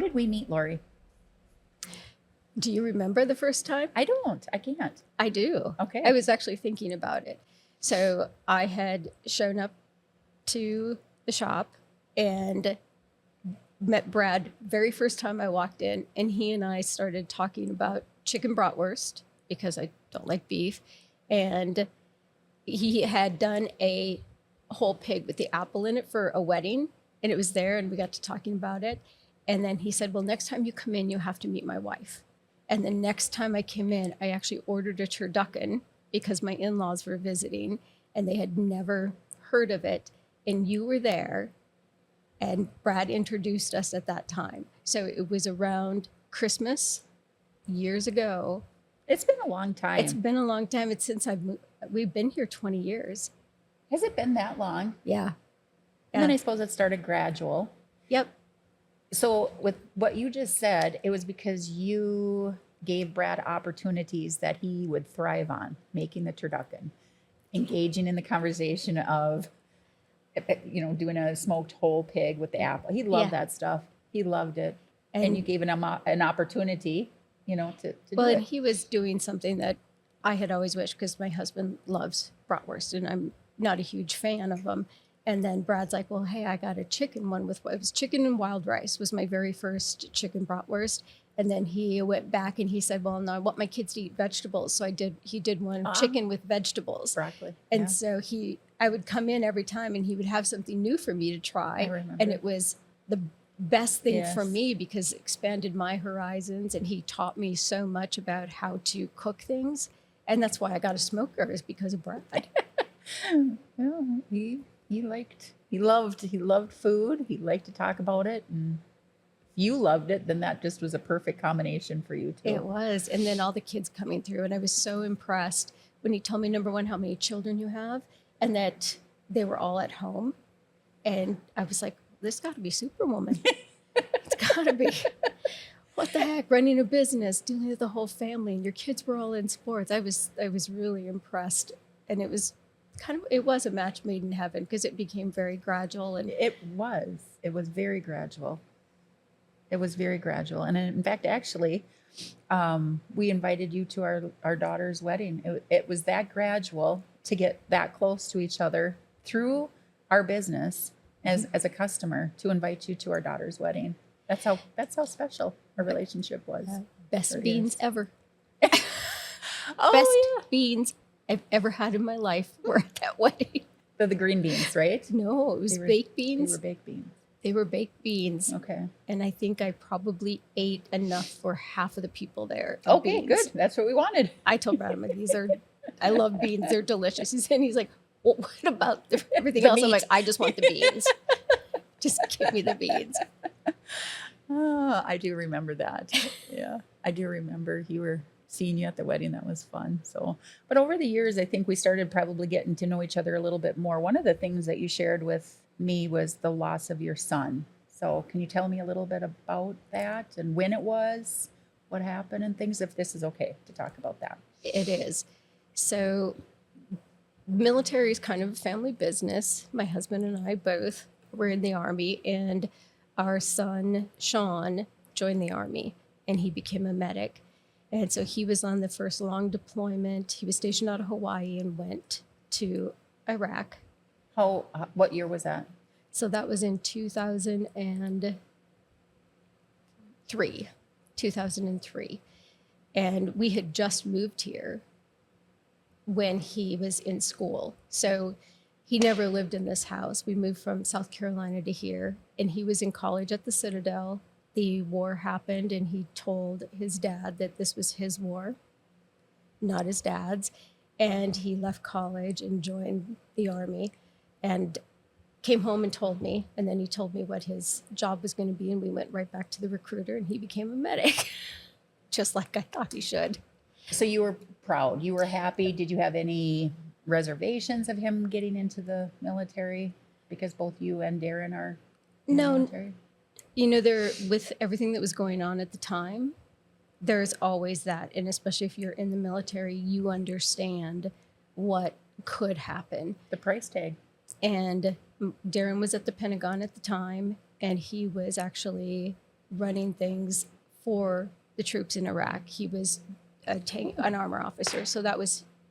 did we meet, Lauri? Do you remember the first time? I don't. I can't. I do. Okay. I was actually thinking about it. So I had shown up to the shop and met Brad very first time I walked in, and he and I started talking about chicken bratwurst because I don't like beef. And he had done a whole pig with the apple in it for a wedding, and it was there, and we got to talking about it. And then he said, well, next time you come in, you have to meet my wife. And the next time I came in, I actually ordered a turducken because my in-laws were visiting and they had never heard of it. And you were there, and Brad introduced us at that time. So it was around Christmas years ago. It's been a long time. It's been a long time. It's since I've moved. We've been here 20 years. Has it been that long? Yeah. And then I suppose it started gradual. Yep. So with what you just said, it was because you gave Brad opportunities that he would thrive on, making the turducken, engaging in the conversation of, doing a smoked whole pig with the apple. He loved that stuff. He loved it. And you gave him an opportunity, to do it. And he was doing something that I had always wished, because my husband loves bratwurst and I'm not a huge fan of them. And then Brad's like, well, hey, I got a chicken one it was chicken and wild rice was my very first chicken bratwurst. And then he went back and he said, well, no, I want my kids to eat vegetables. So he did one chicken with vegetables. Broccoli. And so I would come in every time and he would have something new for me to try. I remember. And it was the best thing for me because it expanded my horizons, and he taught me so much about how to cook things. And that's why I got a smoker, is because of Brad. Well, he loved food. He liked to talk about it. And if you loved it, then that just was a perfect combination for you too. It was. And then all the kids coming through. And I was so impressed when he told me, number one, how many children you have, and that they were all at home. And I was like, this got to be Superwoman. It's got to be. What the heck, running a business, dealing with the whole family, and your kids were all in sports. I was really impressed. And it was a match made in heaven, because it became very gradual. And it was very gradual. It was very gradual. And in fact, actually, we invited you to our daughter's wedding. It was that gradual to get that close to each other through our business as a customer, to invite you to our daughter's wedding. That's how special our relationship was. Best beans ever. Oh, Best beans I've ever had in my life were at that wedding. They're the green beans, right? No, it was baked beans. They were baked beans. They were baked beans. Okay. And I think I probably ate enough for half of the people there. Okay, good. That's what we wanted. I told Brad, I love beans. They're delicious. And he's like, well, what about everything else? meat. I'm like, I just want the beans. Just give me the beans. Oh, I do remember that. Yeah, I do remember seeing you at the wedding. That was fun. So, but over the years, I think we started probably getting to know each other a little bit more. One of the things that you shared with me was the loss of your son. So can you tell me a little bit about that and when it was, what happened and things, if this is okay to talk about that? It is. So military is kind of a family business. My husband and I both were in the Army, and our son, Sean, joined the Army, and he became a medic. And so he was on the first long deployment. He was stationed out of Hawaii and went to Iraq. What year was that? So that was in 2003. And we had just moved here when he was in school. So he never lived in this house. We moved from South Carolina to here, and he was in college at the Citadel. The war happened, and he told his dad that this was his war, not his dad's. And he left college and joined the Army and came home and told me. And then he told me what his job was going to be, and we went right back to the recruiter, and he became a medic, just like I thought he should. So you were proud. You were happy. Did you have any reservations of him getting into the military? Because both you and Darren are in the military? With everything that was going on at the time, there's always that. And especially if you're in the military, you understand what could happen. The price tag. And Darren was at the Pentagon at the time, and he was actually running things for the troops in Iraq. He was an armor officer. So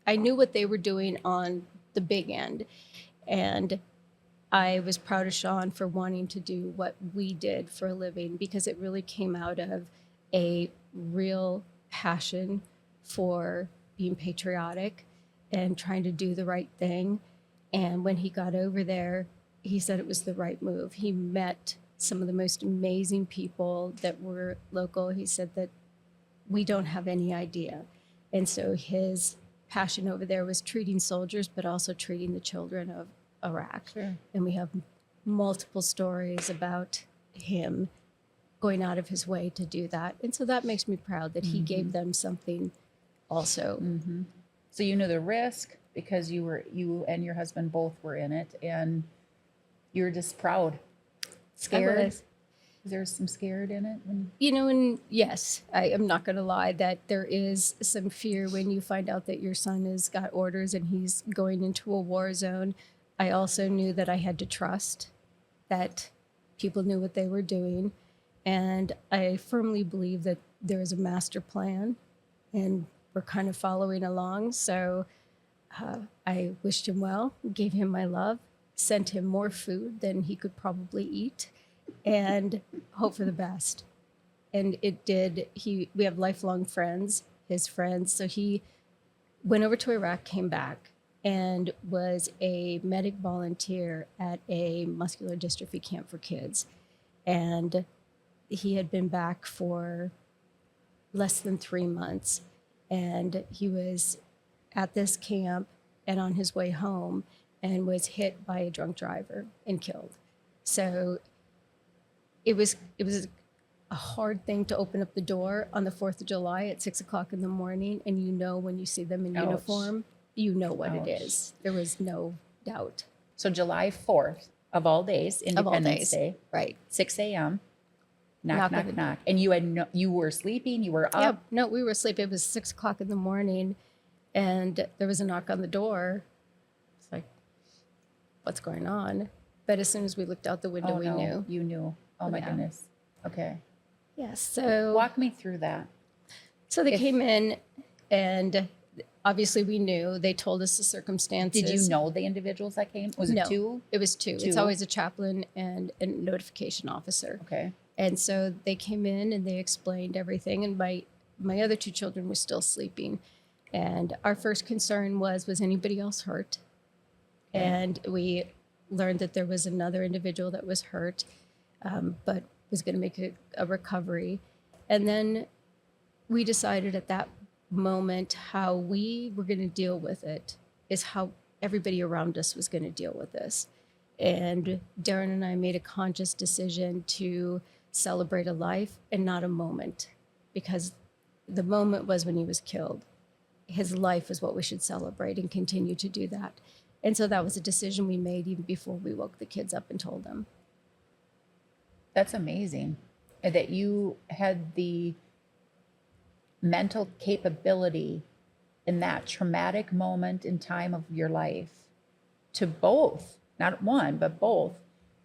I knew what they were doing on the big end. And I was proud of Sean for wanting to do what we did for a living, because it really came out of a real passion for being patriotic and trying to do the right thing. And when he got over there, he said it was the right move. He met some of the most amazing people that were local. He said that we don't have any idea. And so his passion over there was treating soldiers, but also treating the children of Iraq. Sure. And we have multiple stories about him going out of his way to do that. And so that makes me proud that he gave them something also. So you knew the risk because you and your husband both were in it, and you're just proud. Scared? Was. Is there some scared in it? And yes, I am not going to lie that there is some fear when you find out that your son has got orders and he's going into a war zone. I also knew that I had to trust that people knew what they were doing. And I firmly believe that there is a master plan and we're kind of following along. So I wished him well, gave him my love, sent him more food than he could probably eat, and hope for the best. And it did. We have lifelong friends, his friends. So he went over to Iraq, came back, and was a medic volunteer at a muscular dystrophy camp for kids. And he had been back for less than 3 months. And he was at this camp and on his way home and was hit by a drunk driver and killed. So it was a hard thing to open up the door on the 4th of July at 6:00 in the morning. And when you see them in Ouch. uniform, you know what Ouch. it is. There was no doubt. So July 4th of all days, Independence Day, Right. 6 a.m. Knock, Knock on knock, the- knock. And you were sleeping, you were Yeah, up. no, we were asleep. It was 6:00 in the morning, and there was a knock on the door. It's like, what's going on? But as soon as we looked out the window, Oh, we no, knew. you knew. Oh my Yeah. goodness. Okay. Yes. So Walk me through that. So they came in, and obviously we knew. They told us the circumstances. Did you know the individuals that came? Was it No. two? It was two. It's Two? always a chaplain and a notification officer. Okay. And so they came in and they explained everything. And my other two children were still sleeping. And our first concern was anybody else hurt? Okay. And we learned that there was another individual that was hurt, but was going to make a recovery. And then we decided at that moment how we were going to deal with it is how everybody around us was going to deal with this. And Darren and I made a conscious decision to celebrate a life and not a moment, because the moment was when he was killed. His life is what we should celebrate and continue to do that. And so that was a decision we made even before we woke the kids up and told them. That's amazing that you had the mental capability in that traumatic moment in time of your life to both, not one, but both,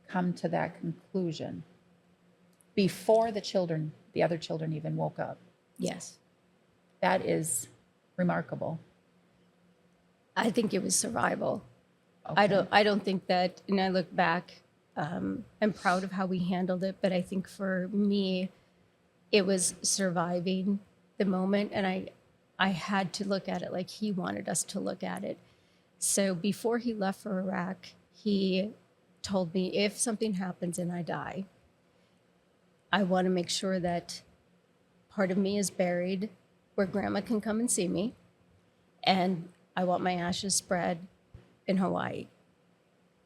come to that conclusion before the other children even woke up. Yes. That is remarkable. I think it was survival. Okay. I don't think that, and I look back, I'm proud of how we handled it, but I think for me, it was surviving the moment, and I had to look at it like he wanted us to look at it. So before he left for Iraq, he told me, if something happens and I die, I want to make sure that part of me is buried where grandma can come and see me, and I want my ashes spread in Hawaii.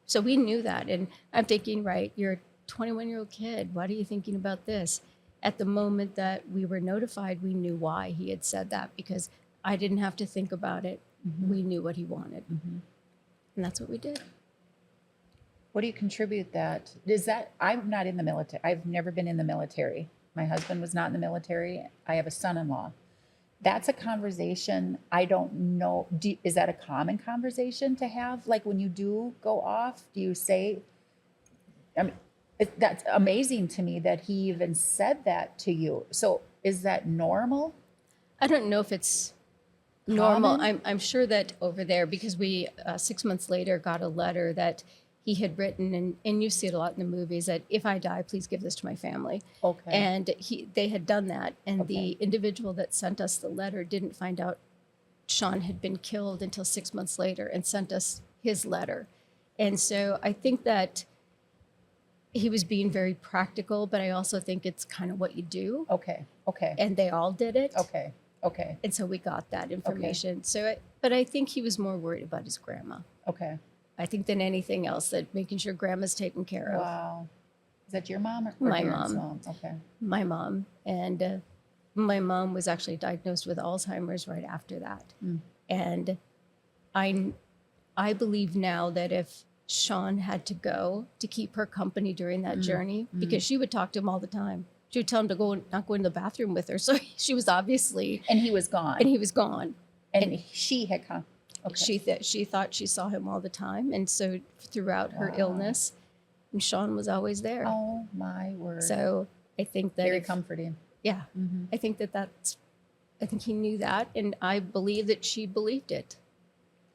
So we knew that. And I'm thinking, right, you're a 21-year-old kid. Why are you thinking about this? At the moment that we were notified, we knew why he had said that, because I didn't have to think about it. Mm-hmm. We knew what he wanted. Mm-hmm. And that's what we did. What do you contribute that? Is that, I'm not in the military. I've never been in the military. My husband was not in the military. I have a son-in-law. That's a conversation. I don't know. Is that a common conversation to have? Like when you do go off, do you say, I mean, That's amazing to me that he even said that to you. So is that normal? I don't know if it's normal. Common? I'm sure that over there, because we 6 months later got a letter that he had written, and you see it a lot in the movies, that if I die, please give this to my family. Okay. And they had done that, and Okay. the individual that sent us the letter didn't find out Sean had been killed until 6 months later and sent us his letter. And so I think that he was being very practical, but I also think it's kind of what you do. Okay. Okay. And they all did it. Okay. Okay. And so we got that information. But I think he was more worried about his grandma, Okay. I think, than anything else, that making sure grandma's taken care of. Wow. Is that your mom or My parents' mom. Okay. My mom. And my mom was actually diagnosed with Alzheimer's right after that. Mm. And I believe now that if Sean had to go to keep her company during that journey, because she would talk to him all the time. She would tell him to not go in the bathroom with her. So she was obviously, And he was gone. and he was gone. And she had come. Okay. She thought she saw him all the time. And so throughout her Wow. illness, and Sean was always there. Oh my word. So I think that, Very comforting. yeah, Mm-hmm. I think I think he knew that. And I believe that she believed it.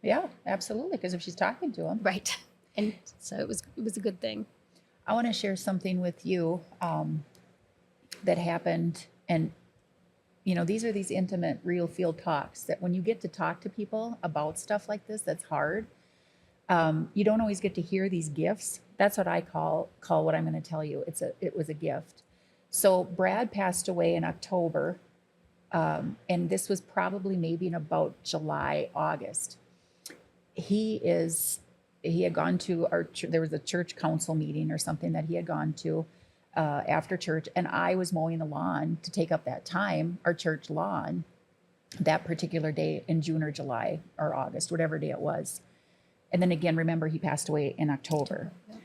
Yeah, absolutely. Because if she's talking to him. Right. And so it was a good thing. I want to share something with you that happened. And, you know, these are these intimate, real field talks that when you get to talk to people about stuff like this, that's hard. You don't always get to hear these gifts. That's what I call what I'm going to tell you. It was a gift. So Brad passed away in October. And this was probably maybe in about July, August. He had gone to there was a church council meeting or something that he had gone to after church, and I was mowing the lawn to take up that time, our church lawn, that particular day in June or July or August, whatever day it was. And then again, remember, he passed away in October. Yeah.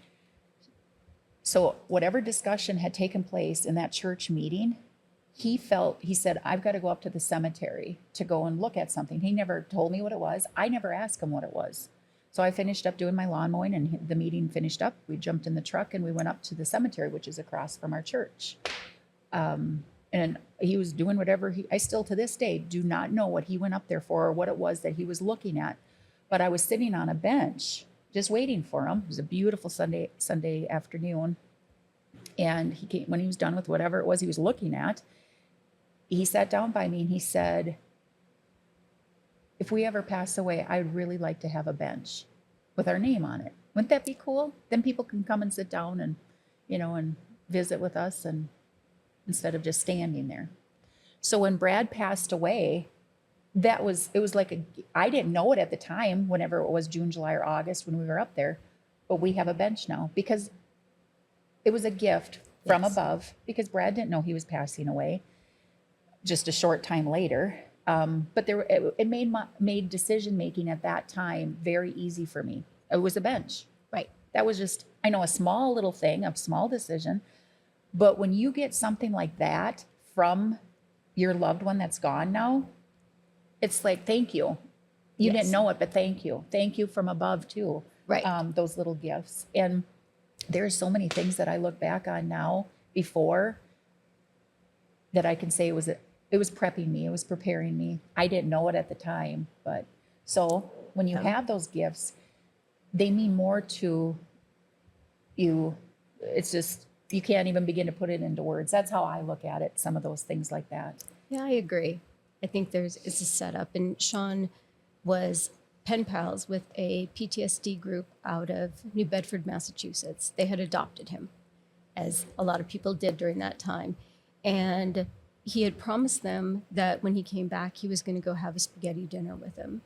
So whatever discussion had taken place in that church meeting, he said, I've got to go up to the cemetery to go and look at something. He never told me what it was. I never asked him what it was. So I finished up doing my lawn mowing, and the meeting finished up. We jumped in the truck and we went up to the cemetery, which is across from our church. And he was doing whatever I still to this day do not know what he went up there for or what it was that he was looking at. But I was sitting on a bench just waiting for him. It was a beautiful Sunday afternoon. And he came, when he was done with whatever it was he was looking at, he sat down by me and he said, if we ever pass away, I'd really like to have a bench with our name on it. Wouldn't that be cool? Then people can come and sit down and, and visit with us, and instead of just standing there. So when Brad passed away, it was like I didn't know it at the time, whenever it was June, July, or August when we were up there, but we have a bench now because it was a gift from above, because Brad didn't know he was passing away just a short time later. But it made decision making at that time very easy for me. It was a bench. Right. That was just, I know, a small little thing, a small decision. But when you get something like that from your loved one that's gone now, it's like, thank you. You didn't know it, but thank you. Thank you from above too. Right. Those little gifts. And there's so many things that I look back on now before that I can say it was prepping me. It was preparing me. I didn't know it at the time, but so when you have those gifts, they mean more to you. It's just, you can't even begin to put it into words. That's how I look at it. Some of those things like that. Yeah, I agree. I think it's a setup. And Sean was pen pals with a PTSD group out of New Bedford, Massachusetts. They had adopted him, as a lot of people did during that time. And he had promised them that when he came back, he was going to go have a spaghetti dinner with them.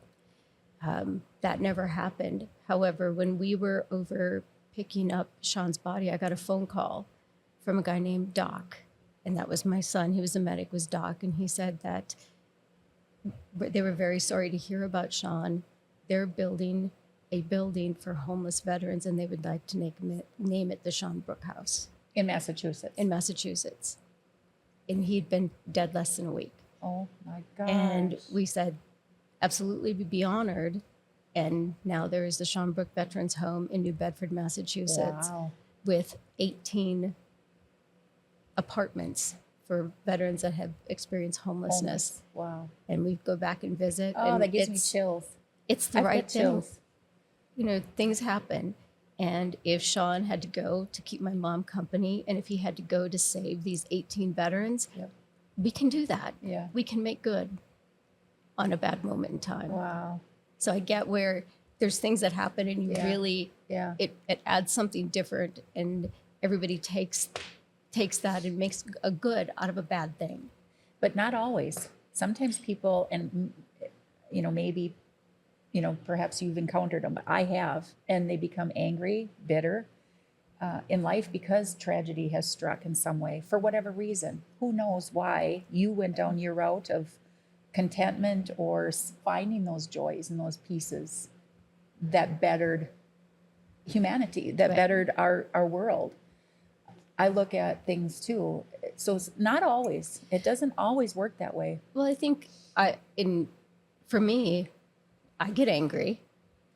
That never happened. However, when we were over picking up Sean's body, I got a phone call from a guy named Doc. And that was my son. He was a medic, was Doc. And he said that they were very sorry to hear about Sean. They're building a building for homeless veterans, and they would like to name it the Sean Brooke House. In Massachusetts. In Massachusetts. And he'd been dead less than a week. Oh my God. And we said, absolutely, we'd be honored. And now there is the Sean Brooke Veterans Home in New Bedford, Massachusetts. Wow. with 18 apartments for veterans that have experienced homelessness. Wow. And we go back and visit. Oh, and that gives me chills. It's the I've right got thing. chills. You know, things happen. And if Sean had to go to keep my mom company, and if he had to go to save these 18 veterans, Yep. we can do that. Yeah. We can make good on a bad moment in time. Wow. So I get where there's things that happen and you Yeah. really, Yeah. it adds something different, and everybody takes that and makes a good out of a bad thing. But not always. Sometimes people, and maybe, perhaps you've encountered them, but I have, and they become angry, bitter in life because tragedy has struck in some way for whatever reason. Who knows why you went down your route of contentment or finding those joys and those pieces that bettered humanity, that Right. bettered our world. I look at things too. So it's not always. It doesn't always work that way. Well, I think for me, I get angry.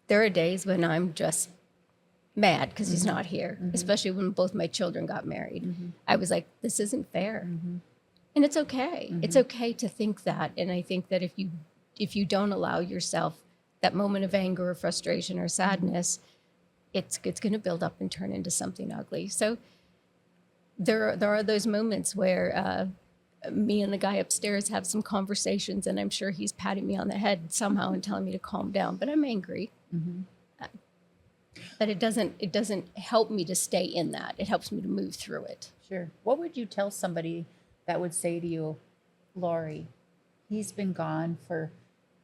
There are days when I'm just mad because he's not here, especially when both my children got married. I was like, this isn't fair. And it's okay. It's okay to think that. And I think that if you don't allow yourself that moment of anger or frustration or sadness, it's going to build up and turn into something ugly. So there are those moments where me and the guy upstairs have some conversations, and I'm sure he's patting me on the head somehow and telling me to calm down. But I'm angry. But it doesn't help me to stay in that. It helps me to move through it. Sure. What would you tell somebody that would say to you, Lauri, he's been gone for,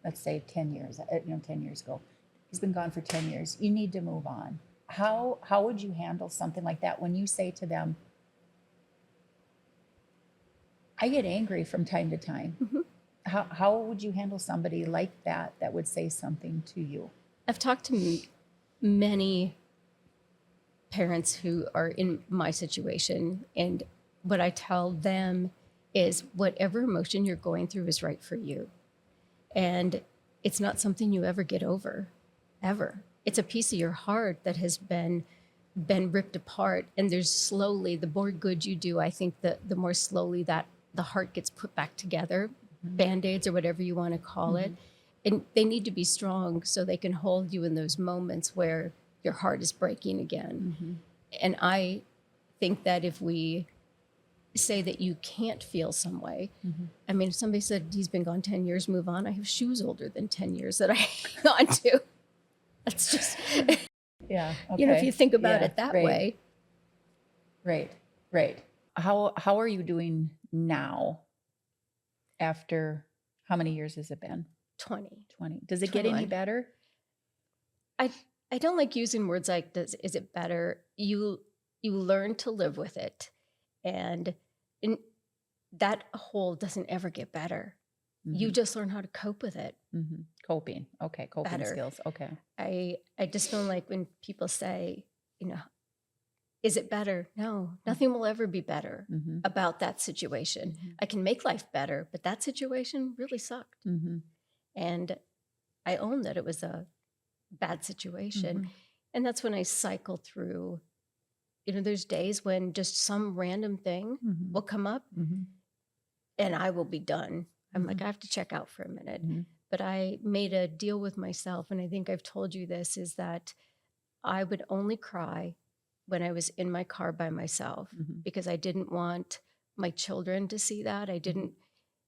let's say, 10 years, 10 years ago. He's been gone for 10 years. You need to move on. How would you handle something like that when you say to them, I get angry from time to time. How would you handle somebody like that would say something to you? I've talked to many parents who are in my situation, and what I tell them is whatever emotion you're going through is right for you. And it's not something you ever get over, ever. It's a piece of your heart that has been ripped apart. And there's slowly, the more good you do, I think that the more slowly that the heart gets put back together, Band-Aids or whatever you want to call it. And they need to be strong so they can hold you in those moments where your heart is breaking again. And I think that if we say that you can't feel some way, I mean, if somebody said he's been gone 10 years, move on. I have shoes older than 10 years that I hang on to. That's just, yeah. Okay. you know, if you think about it that right. way. Right. How are you doing now after, how many years has it been? 20. Does it get any 21. better? I don't like using words like this. Is it better? You learn to live with it, and that hole doesn't ever get better. You just learn how to cope with it. Coping. Okay. Coping Better. skills. Okay. I just don't like when people say, is it better? No, nothing will ever be better about that situation. I can make life better, but that situation really sucked. And I own that it was a bad situation. And that's when I cycle through, there's days when just some random thing will come up and I will be done. I'm like, I have to check out for a minute. But I made a deal with myself, and I think I've told you this, is that I would only cry when I was in my car by myself because I didn't want my children to see that. I didn't.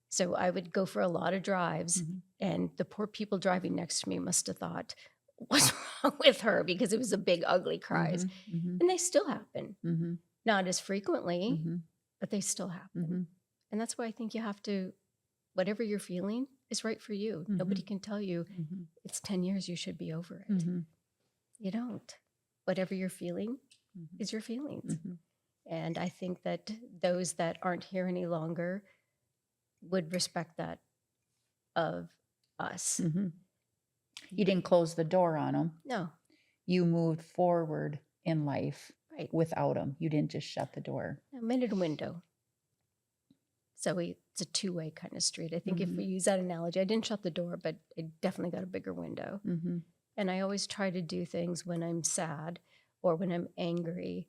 So I would go for a lot of drives, and the poor people driving next to me must have thought, what's wrong with her? Because it was a big, ugly cries. And they still happen. Not as frequently, but they still happen. And that's why I think you have to, whatever you're feeling is right for you. Nobody can tell you it's 10 years, you should be over it. You don't. Whatever you're feeling is your feelings. And I think that those that aren't here any longer would respect that of us. You didn't close the door on them. No. You moved forward in life Right. without them. You didn't just shut the door. I made it a window. So it's a two-way kind of street. I think if we use that analogy, I didn't shut the door, but I definitely got a bigger window. And I always try to do things when I'm sad or when I'm angry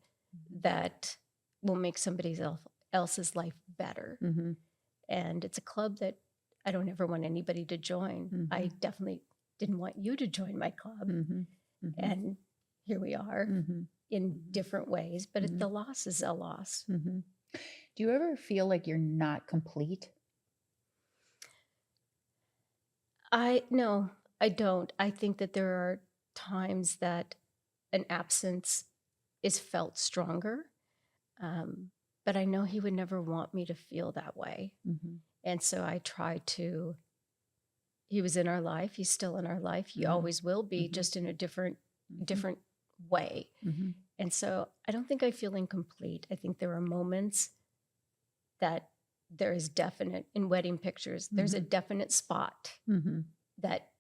that will make somebody else's life better. Mm-hmm. And it's a club that I don't ever want anybody to join. Mhm. I definitely didn't want you to join my club. Mm-hmm. Mm-hmm. And here we are Mm-hmm. in different ways, but Mhm. the loss is a loss. Mm-hmm. Do you ever feel like you're not complete? No, I don't. I think that there are times that an absence is felt stronger. But I know he would never want me to feel that way. Mm-hmm. And so I try to, he was in our life. He's still in our life. He Mhm. always will be, Mhm. just in a different Mhm. way. Mm-hmm. And so I don't think I feel incomplete. I think there are moments that there is definite, in wedding pictures, there's a definite spot Mm-hmm. that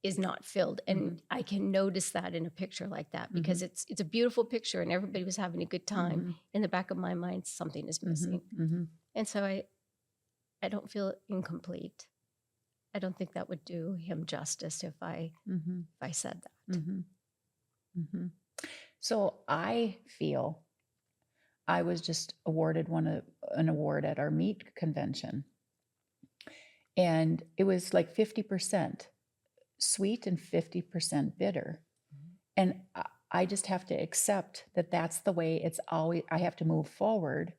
is not filled. And I can notice that in a picture like that because it's a beautiful picture and everybody was having a good time. Mhm. In the back of my mind, something is missing. Mm-hmm. And so I don't feel incomplete. I don't think that would do him justice if I said that. Mm-hmm. Mm-hmm. So I feel I was just awarded an award at our meat convention, and it was like 50% sweet and 50% bitter. And I just have to accept that that's the way it's always, I have to move forward,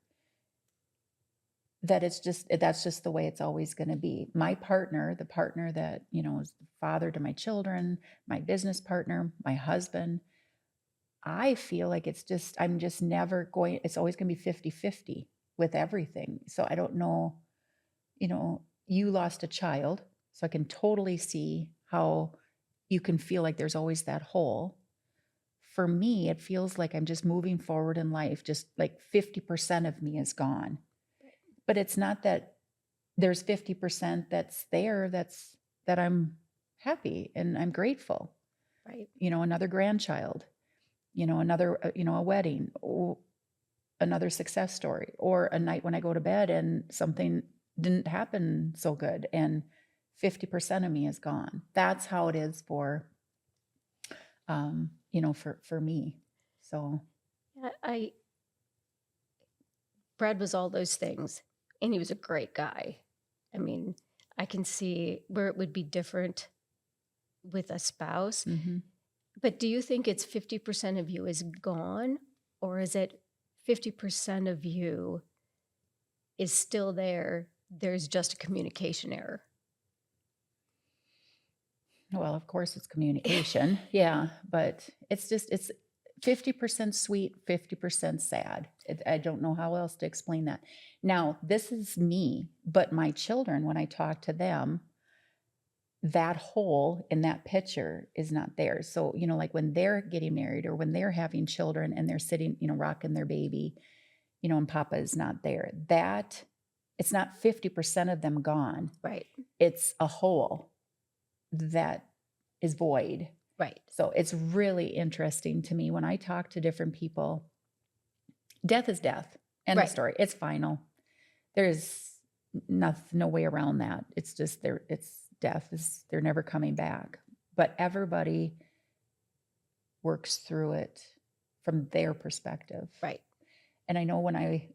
that that's just the way it's always going to be. My partner, the partner that, is the father to my children, my business partner, my husband, I feel like I'm just never going, it's always going to be 50-50 with everything. So I don't know, you lost a child, so I can totally see how you can feel like there's always that hole. For me, it feels like I'm just moving forward in life, just like 50% of me is gone. But it's not that there's 50% that's there, that I'm happy and I'm grateful. Right. Another grandchild, another, a wedding, or another success story, or a night when I go to bed and something didn't happen so good and 50% of me is gone. That's how it is for for me. So I Brad was all those things, and he was a great guy. I mean, I can see where it would be different with a spouse. mhm. But do you think it's 50% of you is gone, or is it 50% of you is still there? There's just a communication error. Well, of course it's communication. Yeah, but it's 50% sweet, 50% sad. I don't know how else to explain that. Now, this is me, but my children, when I talk to them, that hole in that picture is not there. So, like when they're getting married or when they're having children and they're sitting, rocking their baby, and Papa is not there, that it's not 50% of them gone. Right. It's a hole that is void. Right. So it's really interesting to me when I talk to different people. Death is death. End of story. It's final. There's no way around that. It's just there. It's death. They're never coming back. But everybody works through it from their perspective. Right. And I know when I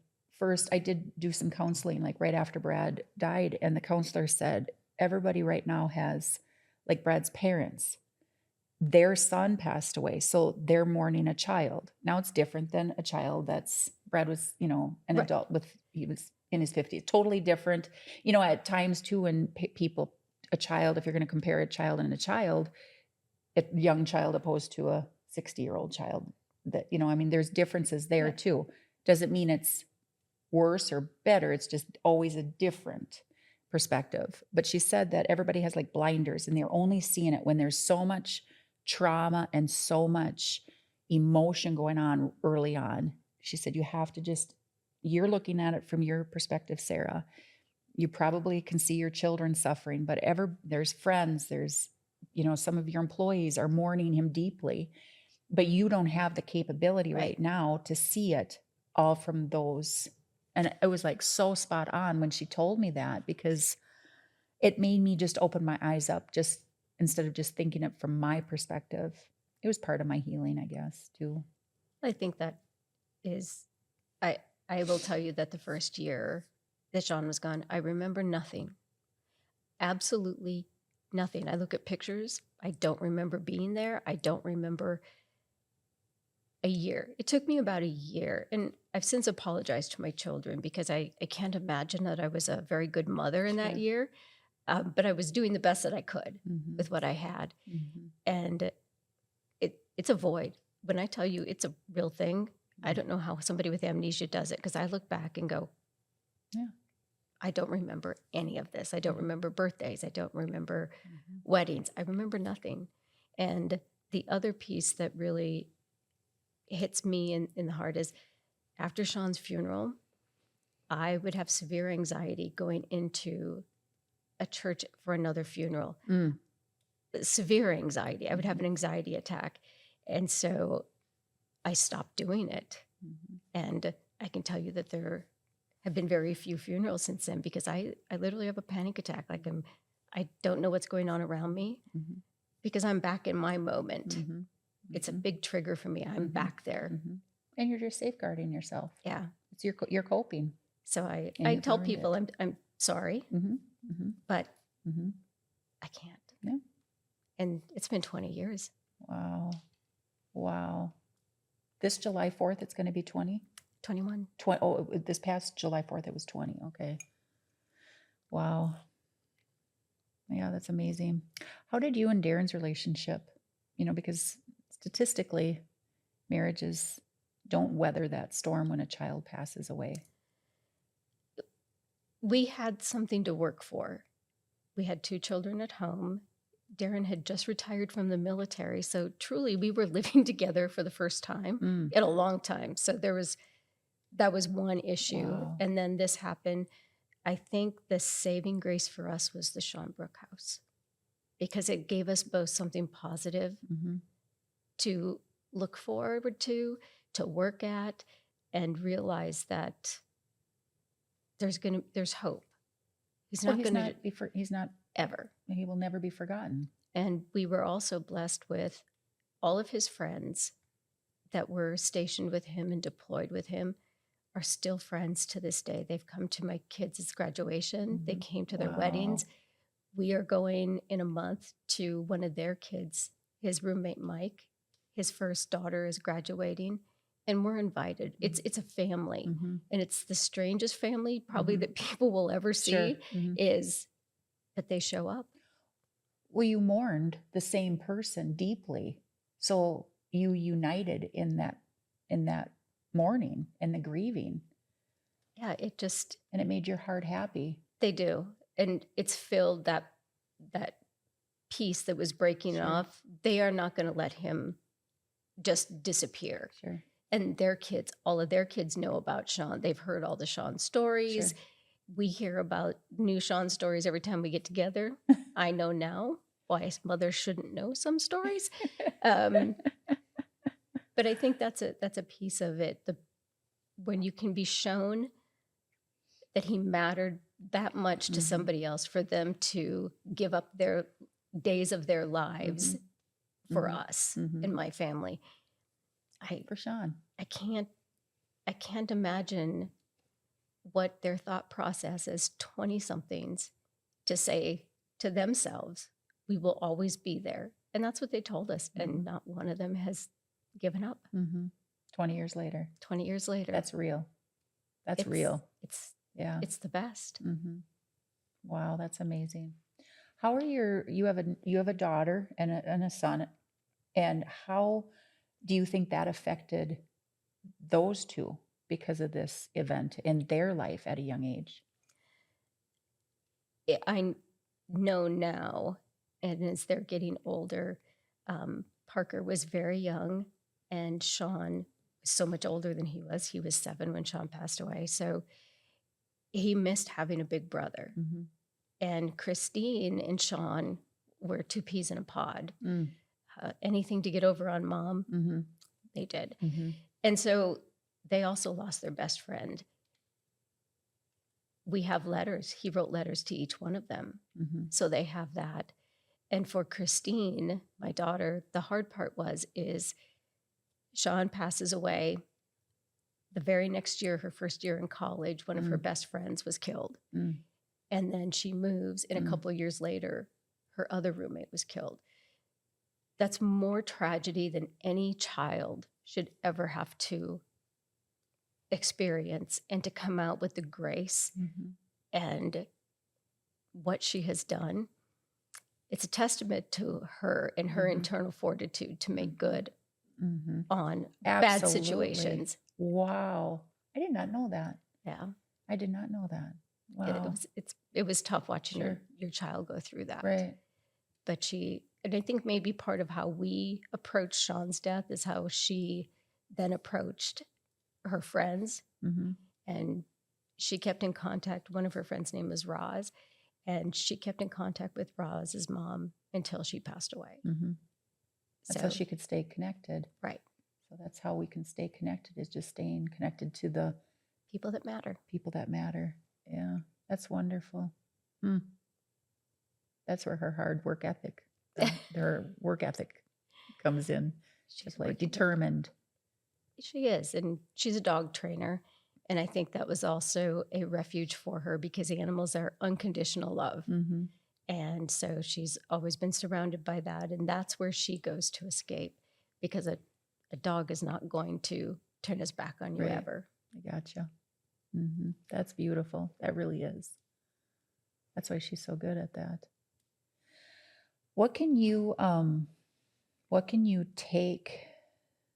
did do some counseling, like right after Brad died, and the counselor said, everybody right now has, like Brad's parents, their son passed away, so they're mourning a child. Now it's different than a child Brad was, an adult he was in his 50s, totally different. At times too, when people, a child, if you're going to compare a child and a young child opposed to a 60-year-old child, that, there's differences there too. Doesn't mean it's worse or better. It's just always a different perspective. But she said that everybody has like blinders and they're only seeing it when there's so much trauma and so much emotion going on early on. She said, you have to you're looking at it from your perspective, Sarah. You probably can see your children suffering, but there's friends, there's, some of your employees are mourning him deeply, but you don't have the capability right now to see it all from those. And it was like so spot on when she told me that, because it made me just open my eyes up, just instead of just thinking it from my perspective. It was part of my healing, I guess, too. I think that is I will tell you that the first year that Sean was gone, I remember nothing. Absolutely nothing. I look at pictures. I don't remember being there. I don't remember a year. It took me about a year. And I've since apologized to my children because I can't imagine that I was a very good mother in that Sure. year. But I was doing the best that I could Mhm. with what I had. Mhm. And it's a void. When I tell you it's a real thing, I don't know how somebody with amnesia does it, because I look back and go, Yeah. I don't remember any of this. I don't remember birthdays. I don't remember Mhm. weddings. I remember nothing. And the other piece that really hits me in the heart is after Sean's funeral, I would have severe anxiety going into a church for another funeral. Mm. Severe anxiety. I would have an anxiety attack. And so I stopped doing it. Mhm. And I can tell you that there have been very few funerals since then, because I literally have a panic attack. Like I don't know what's going on around me, Mhm. because I'm back in my moment. Mhm. It's a big trigger for me. I'm Mhm. back there. Mhm. And you're just safeguarding yourself. Yeah. It's you're coping. So I And you've tell learned people it. I'm sorry, Mhm. Mhm. but Mhm. I can't. Yeah. And it's been 20 years. Wow. Wow. This July 4th, it's going to be 20? 21. This past July 4th, it was 20. Okay. Wow. Yeah, that's amazing. How did you and Darren's relationship, because statistically, marriages don't weather that storm when a child passes away. We had something to work for. We had 2 children at home. Darren had just retired from the military. So truly, we were living together for the first time Mm. in a long time. So that was one issue. Wow. And then this happened. I think the saving grace for us was the Sean Brooke house, because it gave us both something positive Mm-hmm. to look forward to work at, and realize that there's hope. He's not going to He's not, ever. he will never be forgotten. And we were also blessed with all of his friends that were stationed with him and deployed with him are still friends to this day. They've come to my kids' graduation. They came to their Wow. weddings. We are going in a month to one of their kids, his roommate Mike. His first daughter is graduating, and we're invited. It's a family, Mm-hmm. and it's the strangest family probably that people will ever see. Sure. Mm-hmm. Is that they show up. Well, you mourned the same person deeply, so you united in that mourning and the grieving, Yeah, it just, and it made your heart happy. they do. And it's filled that piece that was breaking Sure. off. They are not going to let him just disappear. Sure. And their kids, all of their kids know about Sean. They've heard all the Sean stories. Sure. We hear about new Sean stories every time we get together. I know now why mothers shouldn't know some stories. But I think that's a piece of it. When you can be shown that he mattered that much to somebody else, for them to give up their days of their lives for us and my family. For Sean. I can't imagine what their thought process as 20-somethings to say to themselves, we will always be there. And that's what they told us. And not one of them has given up. 20 years later. 20 years later. That's real. That's real. Yeah. It's the best. Wow, that's amazing. How are you have a daughter and a son, and how do you think that affected those two because of this event in their life at a young age? I know now, and as they're getting older, Parker was very young, and Sean was so much older than he was. He was 7 when Sean passed away. So he missed having a big brother. And Christine and Sean were 2 peas in a pod. Anything to get over on mom, they did. And so they also lost their best friend. We have letters. He wrote letters to each one of them. So they have that. And for Christine, my daughter, the hard part is Sean passes away. the very next year, her first year in college, one of her best friends was killed. Mm. And then she moves, and a couple of years later, her other roommate was killed. That's more tragedy than any child should ever have to experience, and to come out with the grace and what she has done. It's a testament to her and her internal fortitude to make good on bad Absolutely. situations. Wow. I did not know that. Yeah. I did not know that. Wow. It was tough watching Sure. your child go through that. Right. But and I think maybe part of how we approached Sean's death is how she then approached her friends. And she kept in contact. One of her friends' name was Roz, and she kept in contact with Roz's mom until she passed away. That's how she could stay connected. Right. So that's how we can stay connected, is just staying connected to the people that matter. People that matter. Yeah. That's wonderful. That's where her hard work ethic, her work ethic comes in. She's like determined. She is. And she's a dog trainer. And I think that was also a refuge for her, because animals are unconditional love. And so she's always been surrounded by that. And that's where she goes to escape, because a dog is not going to turn his back on you ever. I gotcha. That's beautiful. That really is. That's why she's so good at that. What can you take?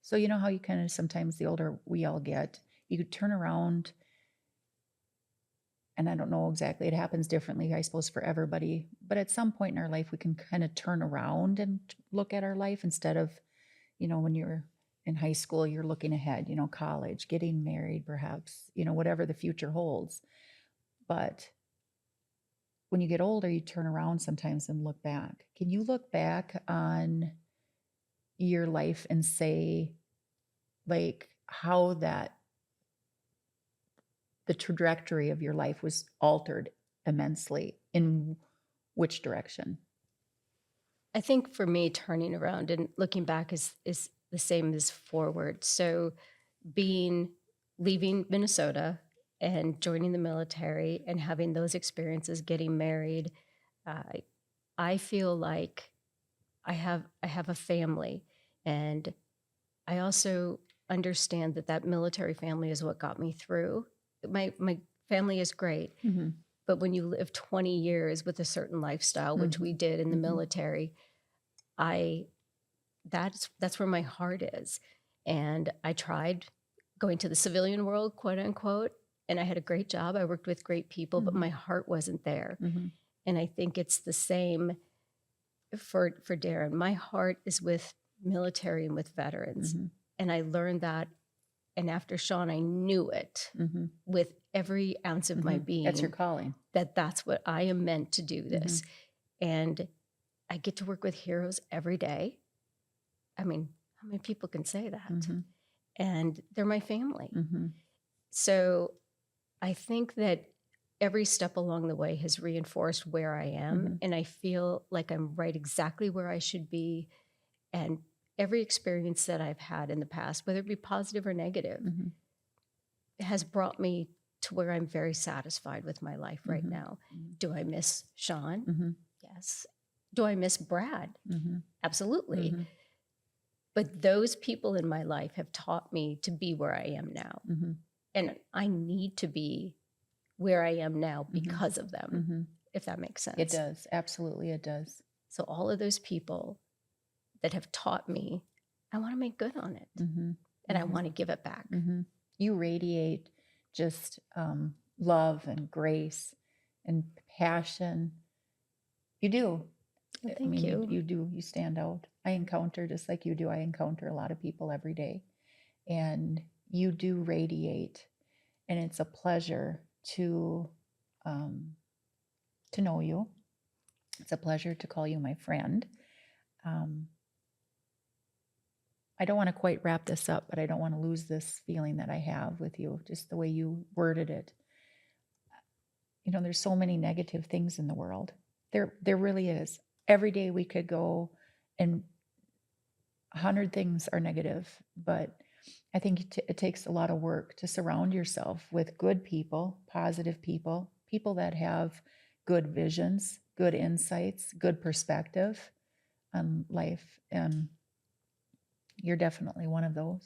So you know how you kind of, sometimes the older we all get, you could turn around, and I don't know exactly, it happens differently, I suppose, for everybody, but at some point in our life, we can kind of turn around and look at our life instead of, when you're in high school, you're looking ahead, college, getting married, perhaps, whatever the future holds. But when you get older, you turn around sometimes and look back. Can you look back on your life and say, like, how the trajectory of your life was altered immensely? In which direction? I think for me, turning around and looking back is the same as forward. So leaving Minnesota and joining the military and having those experiences, getting married, I feel like I have a family, and I also understand that military family is what got me through. My family is great, but when you live 20 years with a certain lifestyle, which we did in the military, that's where my heart is. And I tried going to the civilian world, quote unquote, and I had a great job. I worked with great people, but my heart wasn't there. And I think it's the same for Darren. My heart is with military and with veterans. And I learned that. And after Sean, I knew it with every ounce of my being. That's your calling. That's what I am meant to do this. And I get to work with heroes every day. I mean, how many people can say that? And they're my family. So I think that every step along the way has reinforced where I am. And I feel like I'm right exactly where I should be. And every experience that I've had in the past, whether it be positive or negative, has brought me to where I'm very satisfied with my life right now. Do I miss Sean? Yes. Do I miss Brad? Absolutely. But those people in my life have taught me to be where I am now. And I need to be where I am now because of them, if that makes sense. It does. Absolutely, it does. So all of those people that have taught me, I want to make good on it. And I want to give it back. You radiate just love and grace and passion. You do. Well, thank you. You do. You stand out. I encounter, just like you do, I encounter a lot of people every day. And you do radiate. And it's a pleasure to know you. It's a pleasure to call you my friend. I don't want to quite wrap this up, but I don't want to lose this feeling that I have with you, just the way you worded it. There's so many negative things in the world. There really is. Every day we could go and 100 things are negative, but I think it takes a lot of work to surround yourself with good people, positive people, people that have good visions, good insights, good perspective on life. And you're definitely one of those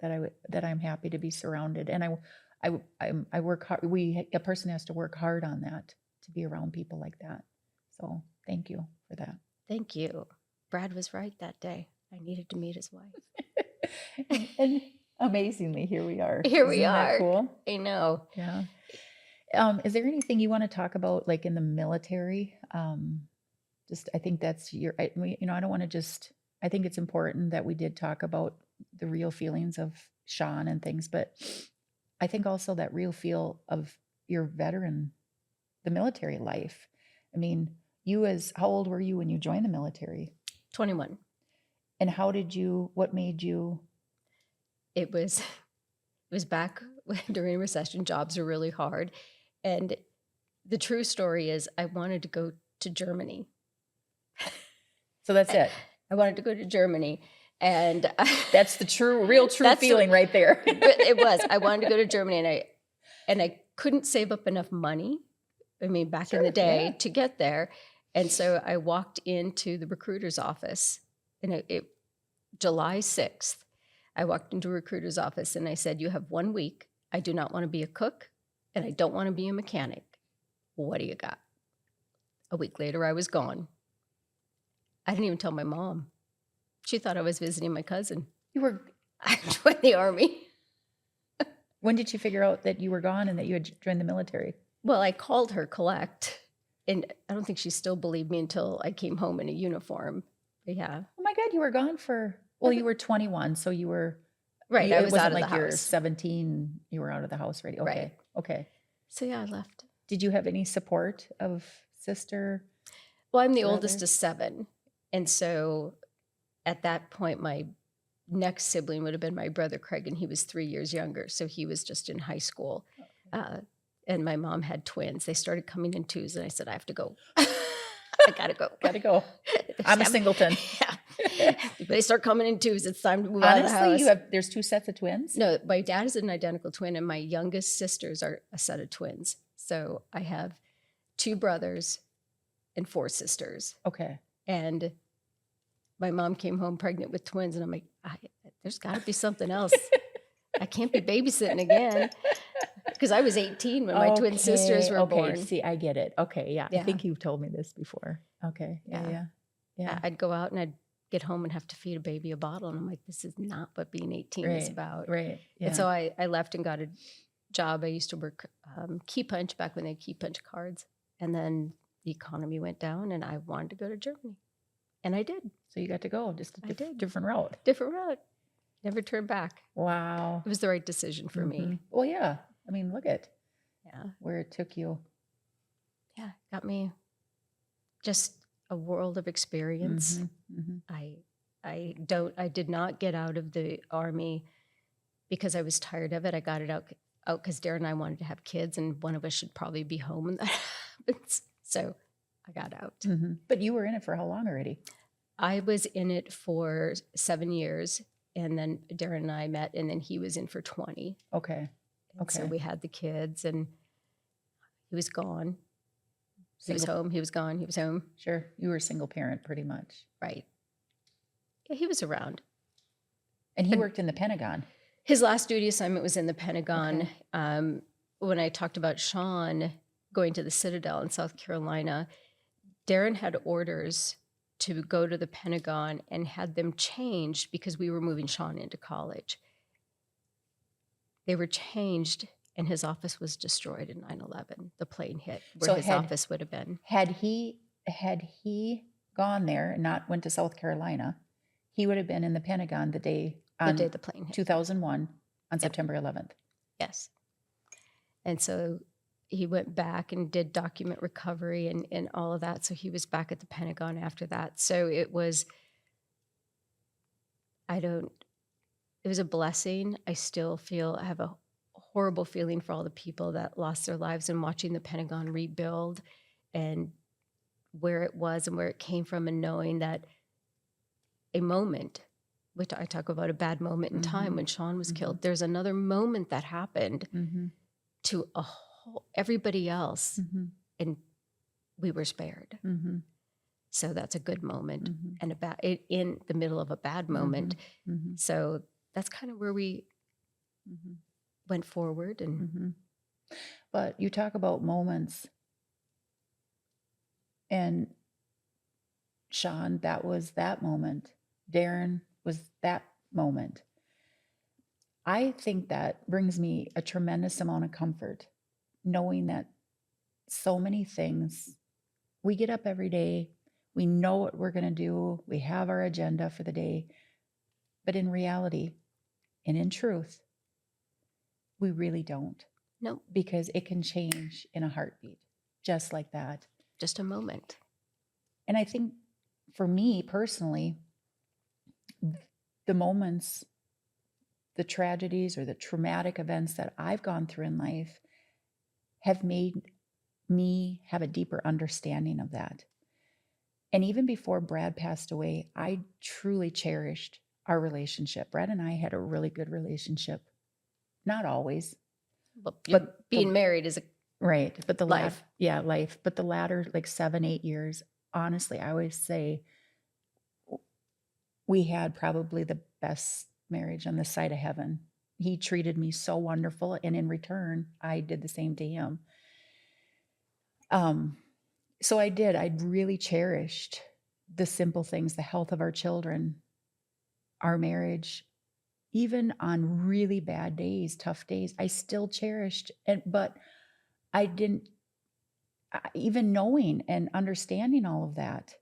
that I'm happy to be surrounded. And I work hard. A person has to work hard on that to be around people like that. So thank you for that. Thank you. Brad was right that day. I needed to meet his wife. And amazingly, here we are. Here we Isn't that are. cool? I know. Yeah. Is there anything you want to talk about, like in the military? Just, I think that's I don't want to just, I think it's important that we did talk about the real feelings of Sean and things, but I think also that real feel of your veteran, the military life. I mean, how old were you when you joined the military? 21. And what made you? It was back during a recession. Jobs are really hard. And the true story is I wanted to go to Germany. So that's it. I wanted to go to Germany. And That's the real true feeling right there. It was. I wanted to go to Germany, and I couldn't save up enough money. I mean, back in the day to get there. And so I walked into the recruiter's office, and July 6th, I walked into a recruiter's office and I said, "You have 1 week. I do not want to be a cook and I don't want to be a mechanic. What do you got?" A week later, I was gone. I didn't even tell my mom. She thought I was visiting my cousin. I joined the Army. When did you figure out that you were gone and that you had joined the military? Well, I called her collect, and I don't think she still believed me until I came home in a uniform. But yeah. Oh my God, you were gone you were 21, so you were right. I was out of the house. You're 17, you were out of the house already. Okay. Right. Okay. So yeah, I left. Did you have any support of sister? Well, I'm the oldest of 7, and so at that point, my next sibling would have been my brother Craig, and he was 3 years younger, so he was just in high school. Okay. And my mom had twins. They started coming in twos, and I said, "I have to go. I gotta go. Gotta go. I'm a singleton." Yeah. They start coming in twos. It's time to move out of the house. There's 2 sets of twins? No, my dad is an identical twin, and my youngest sisters are a set of twins. So I have 2 brothers and 4 sisters. Okay. And my mom came home pregnant with twins, and I'm like, there's got to be something else. I can't be babysitting again. Because I was 18 when my twin sisters were born. See, I get it. Okay, yeah. Yeah. I think you've told me this before. Okay, yeah. I'd go out and I'd get home and have to feed a baby a bottle. And I'm like, this is not what being 18 is about. Right, yeah. And so I left and got a job. I used to work Key Punch back when they had Key Punch cards. And then the economy went down and I wanted to go to Germany. And I did. So you got to go, just a different route. Different route. Never turned back. Wow. It was the right decision for me. Well, yeah. I mean, look at where it took you. Yeah, got me just a world of experience. I did not get out of the Army because I was tired of it. I got it out because Darren and I wanted to have kids, and one of us should probably be home when that happens. So I got out. But you were in it for how long already? I was in it for 7 years, and then Darren and I met, and then he was in for 20. Okay. So we had the kids, and he was gone. He was home. He was gone. He was home. Sure. You were a single parent pretty much. Right. Yeah, he was around. And he worked in the Pentagon. His last duty assignment was in the Pentagon. Okay. When I talked about Sean going to the Citadel in South Carolina, Darren had orders to go to the Pentagon and had them changed because we were moving Sean into college. They were changed, and his office was destroyed in 9/11. The plane hit where his office would have been. Had he gone there and not went to South Carolina, he would have been in the Pentagon the day the plane hit. 2001 on September 11th. Yes. And so he went back and did document recovery and all of that. So he was back at the Pentagon after that. So it was, it was a blessing. I still I have a horrible feeling for all the people that lost their lives and watching the Pentagon rebuild and where it was and where it came from, and knowing that a moment I talk about a bad moment in time when Sean was Mhm. killed. There's another moment that happened Mm-hmm. to everybody else, Mm-hmm. and we were spared. Mm-hmm. So that's a good moment, Mm-hmm. and in the middle of a bad moment. Mm-hmm. So that's kind of where we Mm-hmm. went forward. And Mm-hmm. But you talk about moments, and Sean, that was that moment. Darren was that moment. I think that brings me a tremendous amount of comfort, knowing that so many things, we get up every day, we know what we're going to do, we have our agenda for the day, but in reality and in truth, we really don't, no, because it can change in a heartbeat, just like that. just a moment. And I think for me personally, the moments, the tragedies or the traumatic events that I've gone through in life have made me have a deeper understanding of that. And even before Brad passed away, I truly cherished our relationship. Brad and I had a really good relationship. Not always, But being married is a right. But the life. life. But the latter, like 7-8 years, honestly, I always say we had probably the best marriage on this side of heaven. He treated me so wonderful, and in return, I did the same to him. So I did. I really cherished the simple things, the health of our children, our marriage, even on really bad days, tough days. I still cherished it, but I didn't even knowing and understanding all of that.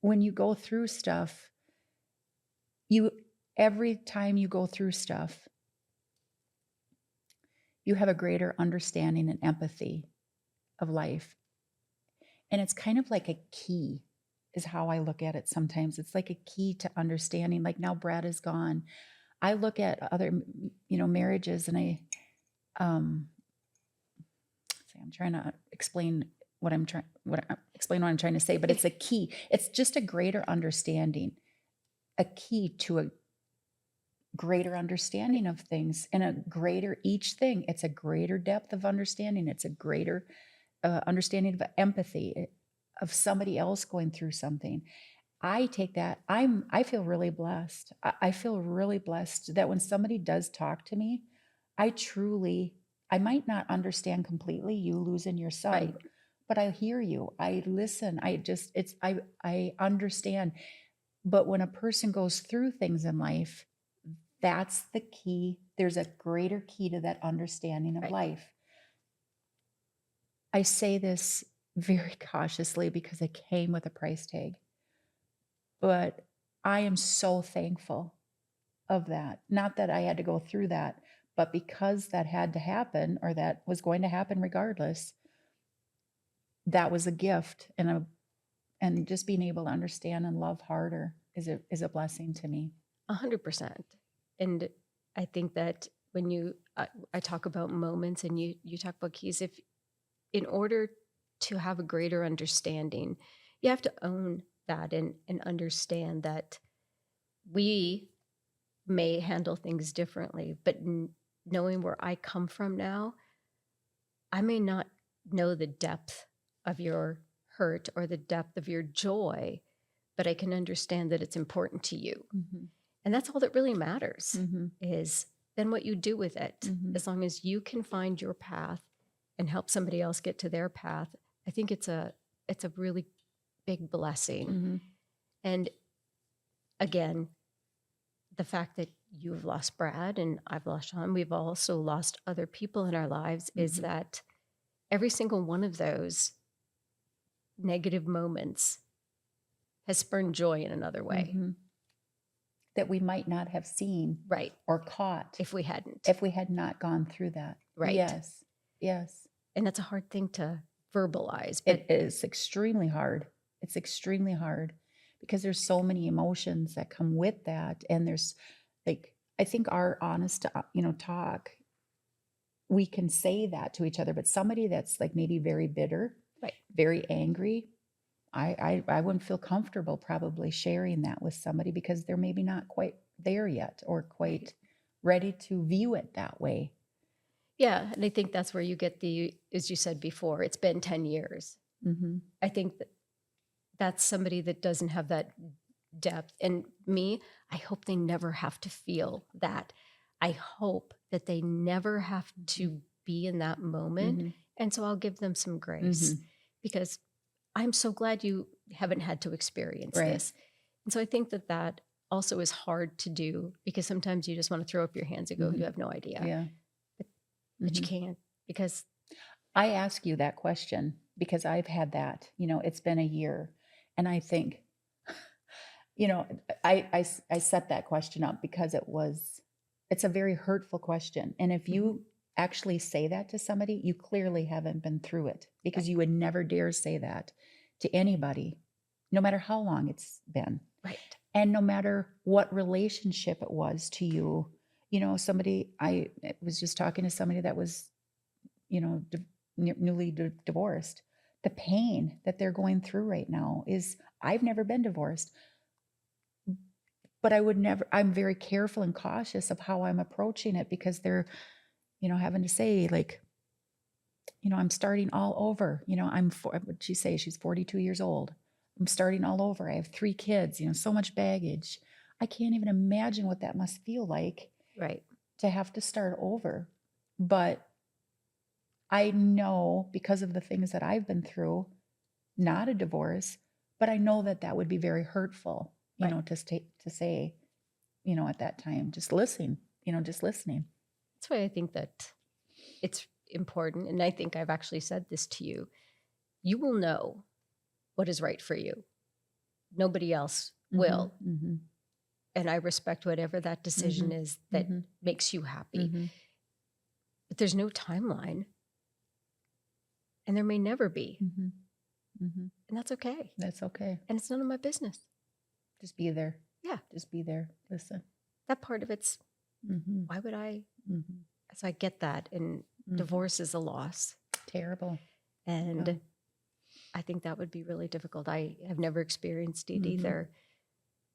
When you go through stuff, every time you go through stuff, you have a greater understanding and empathy of life. And it's kind of like a key, is how I look at it sometimes. It's like a key to understanding. Like now Brad is gone. I look at other, marriages, and I'm trying to explain explain what I'm trying to say, but it's a key. It's just a greater understanding, a key to a greater understanding of things, and a greater each thing. It's a greater depth of understanding. It's a greater understanding of empathy of somebody else going through something. I take that. I feel really blessed. I feel really blessed that when somebody does talk to me, I might not understand completely, you losing your son, Right. but I hear you. I listen. I understand. But when a person goes through things in life, that's the key. There's a greater key to that understanding of Right. life. I say this very cautiously because it came with a price tag. But I am so thankful of that. Not that I had to go through that, but because that had to happen, or that was going to happen regardless, that was a gift, and just being able to understand and love harder is a blessing to me. 100%. And I think that when I talk about moments and you talk about keys, if in order to have a greater understanding, you have to own that and understand that we may handle things differently, but knowing where I come from now, I may not know the depth of your hurt or the depth of your joy, but I can understand that it's important to you. Mm-hmm. And that's all that really matters, Mm-hmm. is then what you do with it. Mm-hmm. As long as you can find your path and help somebody else get to their path, I think it's a really big blessing. Mm-hmm. And again, the fact that you've lost Brad and I've lost Sean, we've also lost other people in our lives, is Mm-hmm. that every single one of those negative moments has spurned joy in another way. Mm-hmm. That we might not have seen, Right. or caught, If we hadn't. if we had not gone through that. Right. Yes. And that's a hard thing to verbalize. But It is extremely hard. It's extremely hard because there's so many emotions that come with that. And there's, like, I think our honest, talk, we can say that to each other, but somebody that's like maybe very bitter, right. very angry, I wouldn't feel comfortable probably sharing that with somebody because they're maybe not quite there yet or quite ready to view it that way. Yeah, and I think that's where you get as you said before, it's been 10 years. Mm-hmm. I think that's somebody that doesn't have that depth. And me, I hope they never have to feel that. I hope that they never have to be in that moment. Mm-hmm. And so I'll give them some grace because I'm so glad you haven't had to experience Right. this. And so I think that also is hard to do because sometimes you just want to throw up your hands and go, you have no idea. Yeah. But you can't because I ask you that question because I've had that, it's been a year. And I think, I set that question up because it's a very hurtful question. And if you actually say that to somebody, you clearly haven't been through it because you would never dare say that to anybody, no matter how long it's been. Right. And no matter what relationship it was to you, I was just talking to somebody that was, newly divorced. The pain that they're going through right now I've never been divorced, but I'm very careful and cautious of how I'm approaching it because they're, having to say like, I'm starting all over, what'd she say? She's 42 years old. I'm starting all over. I have 3 kids, so much baggage. I can't even imagine what that must feel like. Right. To have to start over. But I know because of the things that I've been through, not a divorce, but I know that would be very hurtful, to say, at that time, just listening. That's why I think that it's important. And I think I've actually said this to you. You will know what is right for you. Nobody else will. Mm-hmm. And I respect whatever that decision is that makes you happy. But there's no timeline. And there may never be. And that's okay. That's okay. And it's none of my business. Just be there. Yeah. Just be there. Listen. That part of it's, why would I? So I get that. And divorce is a loss. Terrible. And I think that would be really difficult. I have never experienced it either.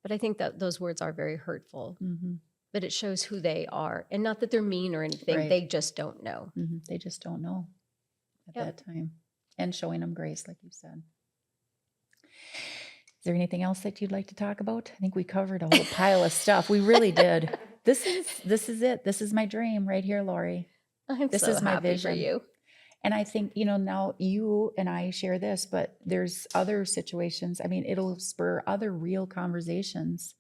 But I think that those words are very hurtful. But it shows who they are. And not that they're mean or anything. Right. They just don't know. They just don't know at that time. And showing them grace, like you said. Is there anything else that you'd like to talk about? I think we covered a whole pile of stuff. We really did. This is it. This is my dream right here, Lauri. This is my happy vision for you. And I think, now you and I share this, but there's other situations. I mean, it'll spur other real conversations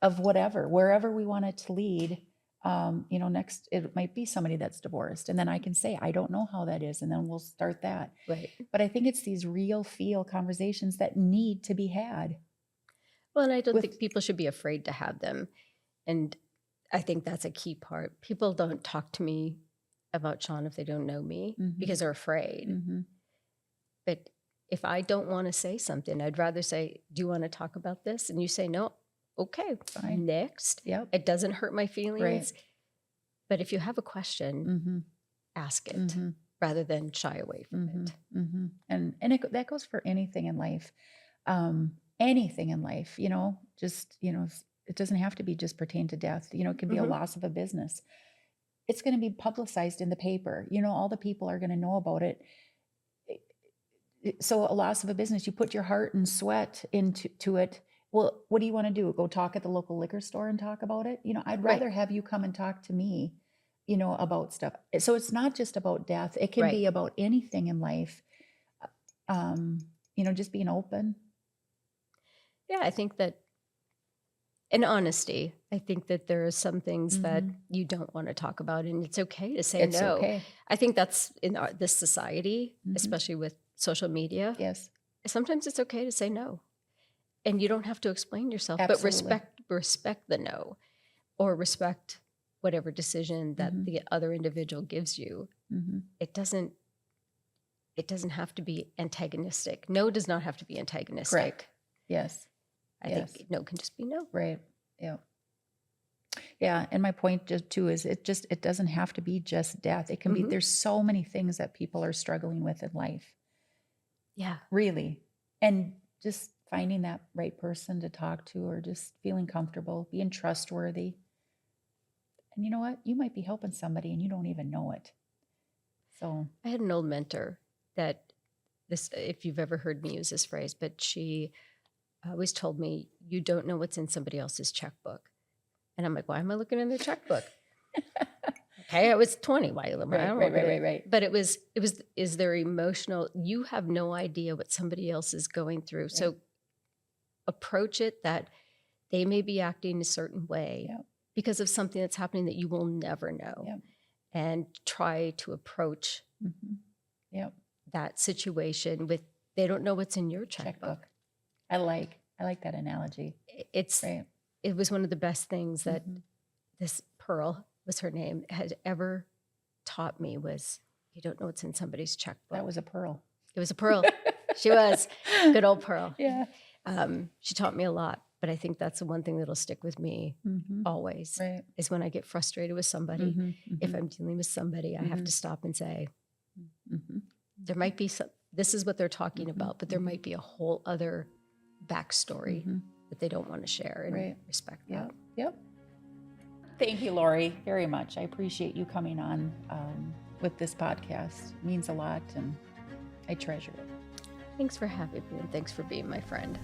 of wherever we want it to lead. Next it might be somebody that's divorced. And then I can say, I don't know how that is. And then we'll start that. Right. But I think it's these feel conversations that need to be had. Well, and I don't think people should be afraid to have them. And I think that's a key part. People don't talk to me about Sean if they don't know me because they're afraid. But if I don't want to say something, I'd rather say, do you want to talk about this? And you say, no. Okay, fine. Next. Yep. It doesn't hurt my feelings. Right. But if you have a question, ask it rather than shy away from it. And that goes for anything in life. Anything in life, just, it doesn't have to be just pertain to death. It can be a loss of a business. It's going to be publicized in the paper. All the people are going to know about it. So a loss of a business, you put your heart and sweat into it. Well, what do you want to do? Go talk at the local liquor store and talk about it? I'd rather have you come and talk to me, about stuff. So it's not just about death. It can be about anything in life. Just being open. Yeah, I think that in honesty, I think that there are some things that you don't want to talk about, and it's okay to say no. Okay. I think that's in this society, especially with social media. Yes. Sometimes it's okay to say no. And you don't have to explain yourself, Absolutely. but respect the no, or respect whatever decision that the other individual gives you. It doesn't have to be antagonistic. No does not have to be antagonistic. Correct. Yes. I think no can just be no. Right. Yeah. Yeah. And my point too is it doesn't have to be just death. It can be, there's so many things that people are struggling with in life. Yeah. Really. And just finding that right person to talk to, or just feeling comfortable, being trustworthy. And you know what? You might be helping somebody and you don't even know it. So I had an old mentor that this, if you've ever heard me use this phrase, but she always told me, you don't know what's in somebody else's checkbook. And I'm like, why am I looking in their checkbook? Okay, I was 20. Why? right. But is there emotional? You have no idea what somebody else is going through. Right. So approach it that they may be acting a certain way Yep. because of something that's happening that you will never know. Yep. And try to approach Yep. that situation with, they don't know what's in your checkbook. I like that analogy. It's Right. It was one of the best things that this Pearl was her name had ever taught me was, you don't know what's in somebody's checkbook. That was a pearl. It was a Pearl. She was good old Pearl. Yeah. She taught me a lot, but I think that's the one thing that'll stick with me always. Right. Is when I get frustrated with somebody. If I'm dealing with somebody, I have to stop and say, there might be some, this is what they're talking about, but there might be a whole other backstory that they don't want to share, and respect that. Yep. Thank you, Lauri, very much. I appreciate you coming on with this podcast. It means a lot, and I treasure it. Thanks for having me, and thanks for being my friend.